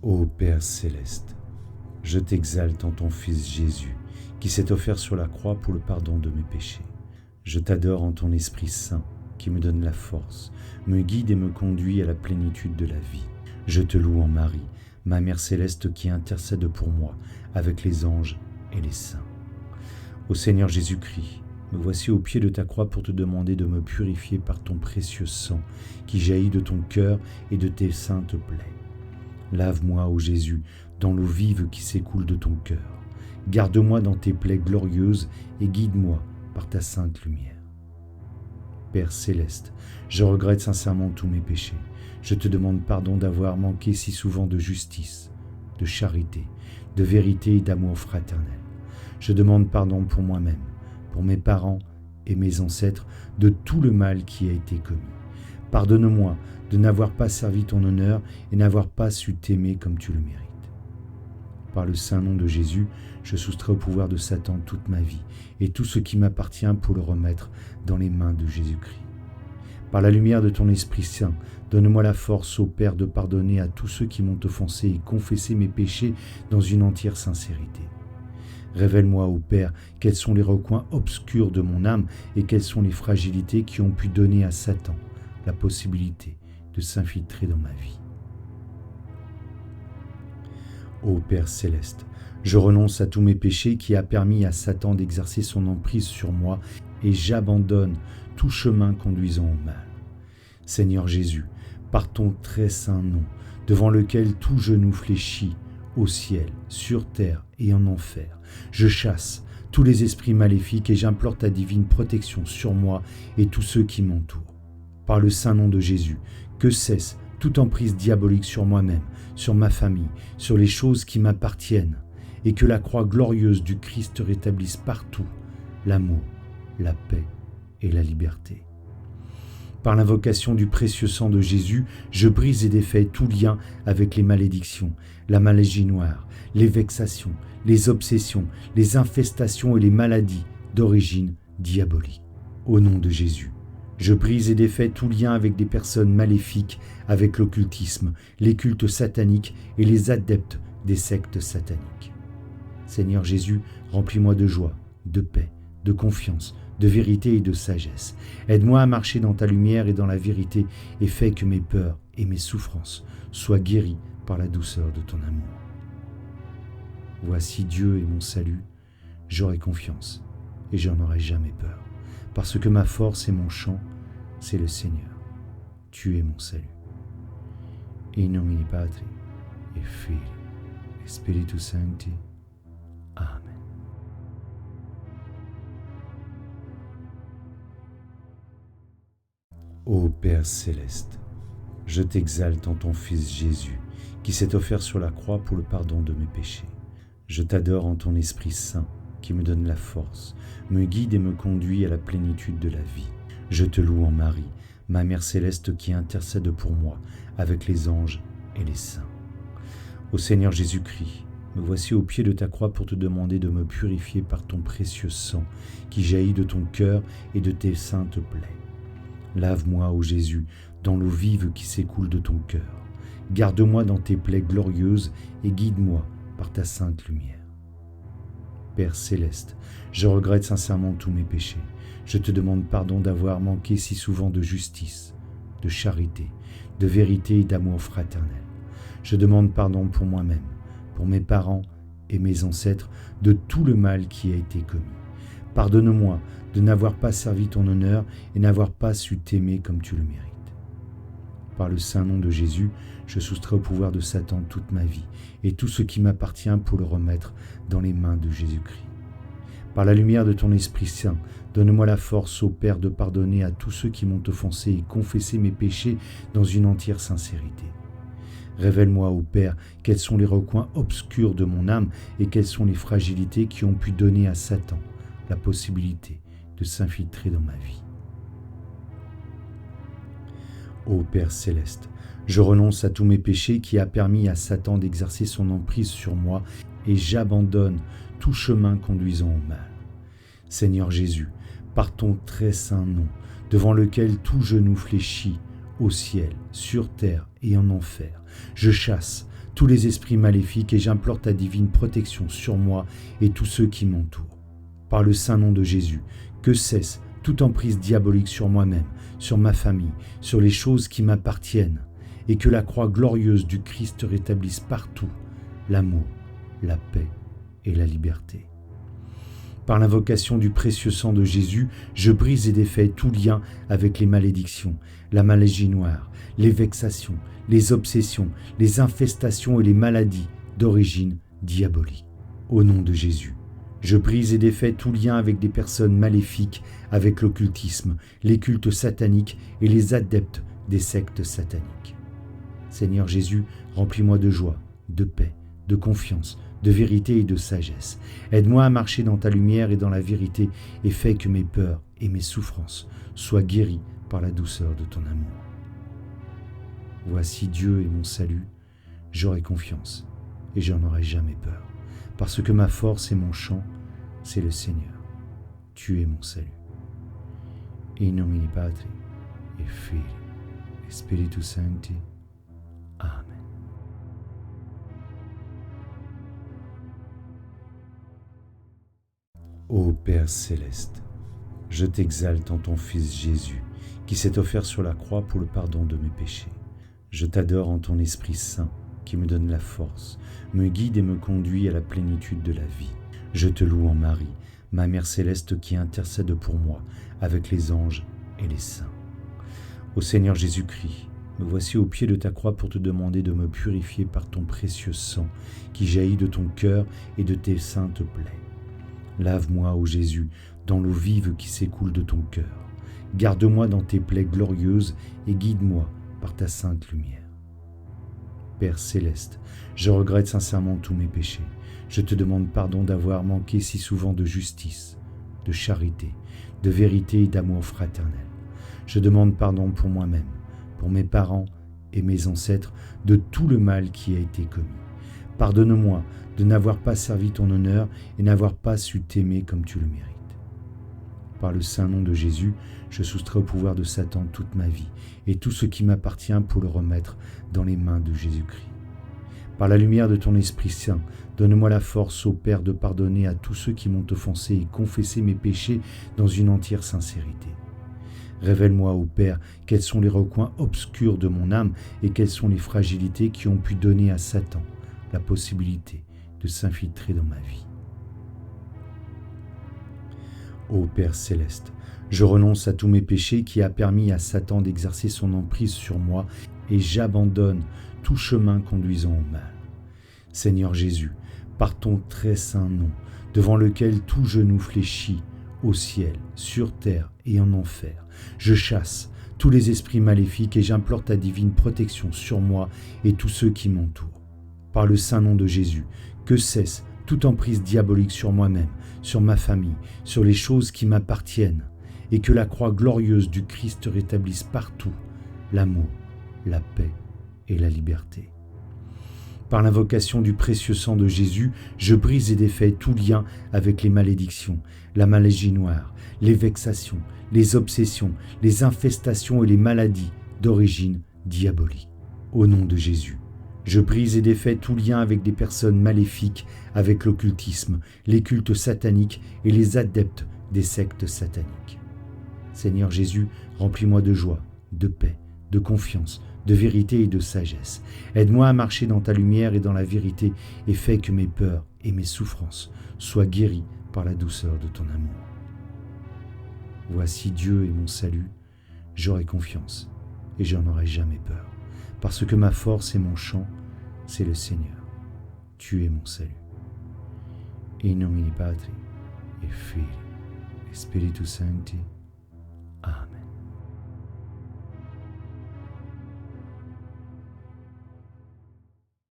Ô Père céleste, je t'exalte en ton Fils Jésus, qui s'est offert sur la croix pour le pardon de mes péchés. Je t'adore en ton Esprit Saint, qui me donne la force, me guide et me conduit à la plénitude de la vie. Je te loue en Marie, ma Mère céleste qui intercède pour moi avec les anges et les saints. Ô Seigneur Jésus-Christ, me voici au pied de ta croix pour te demander de me purifier par ton précieux sang qui jaillit de ton cœur et de tes saintes plaies. Lave-moi, ô Jésus, dans l'eau vive qui s'écoule de ton cœur. Garde-moi dans tes plaies glorieuses et guide-moi par ta sainte lumière. Père céleste, je regrette sincèrement tous mes péchés. Je te demande pardon d'avoir manqué si souvent de justice, de charité, de vérité et d'amour fraternel. Je demande pardon pour moi-même, pour mes parents et mes ancêtres, de tout le mal qui a été commis. Pardonne-moi de n'avoir pas servi ton honneur et n'avoir pas su t'aimer comme tu le mérites. Par le saint nom de Jésus, je soustrais au pouvoir de Satan toute ma vie et tout ce qui m'appartient pour le remettre dans les mains de Jésus-Christ. Par la lumière de ton Esprit Saint, donne-moi la force, ô Père, de pardonner à tous ceux qui m'ont offensé et confesser mes péchés dans une entière sincérité. Révèle-moi, ô Père, quels sont les recoins obscurs de mon âme et quelles sont les fragilités qui ont pu donner à Satan la possibilité de s'infiltrer dans ma vie. Ô Père céleste, je renonce à tous mes péchés qui a permis à Satan d'exercer son emprise sur moi et j'abandonne tout chemin conduisant au mal. Seigneur Jésus, par ton très saint nom, devant lequel tout genou fléchit, au ciel, sur terre et en enfer, je chasse tous les esprits maléfiques et j'implore ta divine protection sur moi et tous ceux qui m'entourent. Par le saint nom de Jésus, que cesse toute emprise diabolique sur moi-même, sur ma famille, sur les choses qui m'appartiennent, et que la croix glorieuse du Christ rétablisse partout l'amour, la paix et la liberté. Par l'invocation du précieux sang de Jésus, je brise et défais tout lien avec les malédictions, la maladie noire, les vexations, les obsessions, les infestations et les maladies d'origine diabolique. Au nom de Jésus, je brise et défais tout lien avec des personnes maléfiques, avec l'occultisme, les cultes sataniques et les adeptes des sectes sataniques. Seigneur Jésus, remplis-moi de joie, de paix, de confiance, de vérité et de sagesse. Aide-moi à marcher dans ta lumière et dans la vérité et fais que mes peurs et mes souffrances soient guéries par la douceur de ton amour. Voici Dieu est mon salut, j'aurai confiance et je n'en aurai jamais peur. Parce que ma force et mon chant, c'est le Seigneur. Tu es mon salut. In nomine Patri, et Filii, et Spiritus Sancti. Amen. Ô Père céleste, je t'exalte en ton Fils Jésus, qui s'est offert sur la croix pour le pardon de mes péchés. Je t'adore en ton Esprit Saint, qui me donne la force, me guide et me conduit à la plénitude de la vie. Je te loue en Marie, ma Mère céleste qui intercède pour moi avec les anges et les saints. Ô Seigneur Jésus-Christ, me voici au pied de ta croix pour te demander de me purifier par ton précieux sang qui jaillit de ton cœur et de tes saintes plaies. Lave-moi, ô Jésus, dans l'eau vive qui s'écoule de ton cœur. Garde-moi dans tes plaies glorieuses et guide-moi par ta sainte lumière. Père céleste, je regrette sincèrement tous mes péchés. Je te demande pardon d'avoir manqué si souvent de justice, de charité, de vérité et d'amour fraternel. Je demande pardon pour moi-même, pour mes parents et mes ancêtres, de tout le mal qui a été commis. Pardonne-moi de n'avoir pas servi ton honneur et n'avoir pas su t'aimer comme tu le mérites. Par le saint nom de Jésus, je soustrais au pouvoir de Satan toute ma vie et tout ce qui m'appartient pour le remettre dans les mains de Jésus-Christ. Par la lumière de ton Esprit Saint, donne-moi la force, ô Père, de pardonner à tous ceux qui m'ont offensé et confesser mes péchés dans une entière sincérité. Révèle-moi, ô Père, quels sont les recoins obscurs de mon âme et quelles sont les fragilités qui ont pu donner à Satan la possibilité de s'infiltrer dans ma vie. Ô Père céleste, je renonce à tous mes péchés qui a permis à Satan d'exercer son emprise sur moi et j'abandonne tout chemin conduisant au mal. Seigneur Jésus, par ton très saint nom, devant lequel tout genou fléchit, au ciel, sur terre et en enfer, je chasse tous les esprits maléfiques et j'implore ta divine protection sur moi et tous ceux qui m'entourent. Par le saint nom de Jésus, que cesse toute emprise diabolique sur moi-même, sur ma famille, sur les choses qui m'appartiennent, et que la croix glorieuse du Christ rétablisse partout l'amour, la paix et la liberté. Par l'invocation du précieux sang de Jésus, je brise et défais tout lien avec les malédictions, la maladie noire, les vexations, les obsessions, les infestations et les maladies d'origine diabolique. Au nom de Jésus, je brise et défais tout lien avec des personnes maléfiques, avec l'occultisme, les cultes sataniques et les adeptes des sectes sataniques. Seigneur Jésus, remplis-moi de joie, de paix, de confiance, de vérité et de sagesse. Aide-moi à marcher dans ta lumière et dans la vérité et fais que mes peurs et mes souffrances soient guéries par la douceur de ton amour. Voici Dieu est mon salut, j'aurai confiance et j'en aurai jamais peur, parce que ma force et mon chant, c'est le Seigneur. Tu es mon salut. In nomine Patri et Filii et Spiritus Sancti. Amen. Ô Père céleste, je t'exalte en ton Fils Jésus, qui s'est offert sur la croix pour le pardon de mes péchés. Je t'adore en ton Esprit Saint, qui me donne la force, me guide et me conduit à la plénitude de la vie. Je te loue en Marie, ma Mère céleste qui intercède pour moi avec les anges et les saints. Ô Seigneur Jésus-Christ, me voici au pied de ta croix pour te demander de me purifier par ton précieux sang qui jaillit de ton cœur et de tes saintes plaies. Lave-moi, ô Jésus, dans l'eau vive qui s'écoule de ton cœur. Garde-moi dans tes plaies glorieuses et guide-moi par ta sainte lumière. Père céleste, je regrette sincèrement tous mes péchés. Je te demande pardon d'avoir manqué si souvent de justice, de charité, de vérité et d'amour fraternel. Je demande pardon pour moi-même, pour mes parents et mes ancêtres, de tout le mal qui a été commis. Pardonne-moi de n'avoir pas servi ton honneur et n'avoir pas su t'aimer comme tu le mérites. Par le saint nom de Jésus, je soustrais au pouvoir de Satan toute ma vie et tout ce qui m'appartient pour le remettre dans les mains de Jésus-Christ. Par la lumière de ton Esprit Saint, donne-moi la force, ô Père, de pardonner à tous ceux qui m'ont offensé et confesser mes péchés dans une entière sincérité. Révèle-moi, ô Père, quels sont les recoins obscurs de mon âme et quelles sont les fragilités qui ont pu donner à Satan la possibilité de s'infiltrer dans ma vie. Ô Père céleste, je renonce à tous mes péchés qui a permis à Satan d'exercer son emprise sur moi et j'abandonne tout chemin conduisant au mal. Seigneur Jésus, par ton très saint nom, devant lequel tout genou fléchit, au ciel, sur terre et en enfer, je chasse tous les esprits maléfiques et j'implore ta divine protection sur moi et tous ceux qui m'entourent. Par le saint nom de Jésus, que cesse toute emprise diabolique sur moi-même, sur ma famille, sur les choses qui m'appartiennent, et que la croix glorieuse du Christ rétablisse partout l'amour, la paix et la liberté. Par l'invocation du précieux sang de Jésus, je brise et défais tout lien avec les malédictions, la maladie noire, les vexations, les obsessions, les infestations et les maladies d'origine diabolique. Au nom de Jésus, je brise et défais tout lien avec des personnes maléfiques, avec l'occultisme, les cultes sataniques et les adeptes des sectes sataniques. Seigneur Jésus, remplis-moi de joie, de paix, de confiance, de vérité et de sagesse. Aide-moi à marcher dans ta lumière et dans la vérité et fais que mes peurs et mes souffrances soient guéries par la douceur de ton amour. Voici Dieu est mon salut, j'aurai confiance et j'en aurai jamais peur, parce que ma force et mon chant, c'est le Seigneur. Tu es mon salut. In nomine Patri et Filii et Spiritus Sancti.